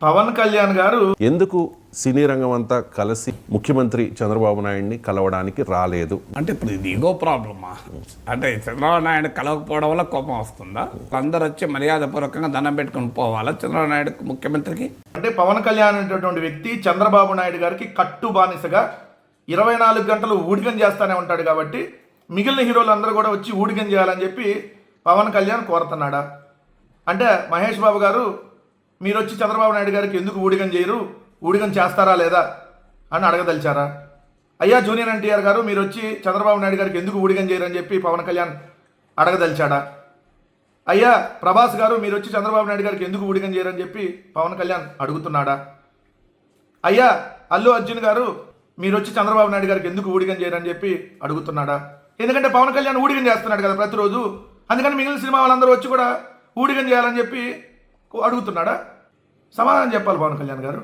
పవన్ కళ్యాణ్ గారు ఎందుకు సినీ రంగం అంతా కలిసి ముఖ్యమంత్రి చంద్రబాబు నాయుడిని కలవడానికి రాలేదు? అంటే ఇప్పుడు ఇది ఈగో ప్రాబ్లమా? అంటే చంద్రబాబు నాయుడు కలవకపోవడం వల్ల కోపం వస్తుందా? అందరూ వచ్చి మర్యాదపూర్వకంగా దండం పెట్టుకుని పోవాలా చంద్రబాబు నాయుడు ముఖ్యమంత్రికి? అంటే పవన్ కళ్యాణ్ అనేటటువంటి వ్యక్తి చంద్రబాబు నాయుడు గారికి కట్టు బానిసగా 24 గంటలు ఊడిగం చేస్తానే ఉంటాడు కాబట్టి మిగిలిన హీరోలందరూ కూడా వచ్చి ఊడిగం చేయాలని చెప్పి పవన్ కళ్యాణ్ కోరుతున్నాడా? అంటే మహేష్ బాబు గారు మీరు వచ్చి చంద్రబాబు నాయుడు గారికి ఎందుకు ఊడిగం చేయరు, ఊడిగం చేస్తారా లేదా అని అడగదలిచారా? అయ్యా జూనియర్ ఎన్టీఆర్ గారు మీరు వచ్చి చంద్రబాబు నాయుడు గారికి ఎందుకు ఊడిగం చేయరని చెప్పి పవన్ కళ్యాణ్ అడగదలిచాడా? అయ్యా ప్రభాస్ గారు మీరు వచ్చి చంద్రబాబు నాయుడు గారికి ఎందుకు ఊడిగం చేయరని చెప్పి పవన్ కళ్యాణ్ అడుగుతున్నాడా? అయ్యా అల్లు అర్జున్ గారు మీరు వచ్చి చంద్రబాబు నాయుడు గారికి ఎందుకు ఊడిగం చేయరని చెప్పి అడుగుతున్నాడా? ఎందుకంటే పవన్ కళ్యాణ్ ఊడిగం చేస్తున్నాడు కదా ప్రతిరోజు, అందుకని మిగిలిన సినిమా వాళ్ళందరూ వచ్చి కూడా ఊడిగం చేయాలని చెప్పి అడుగుతున్నాడా? సమాధానం చెప్పాలి పవన్ కళ్యాణ్ గారు.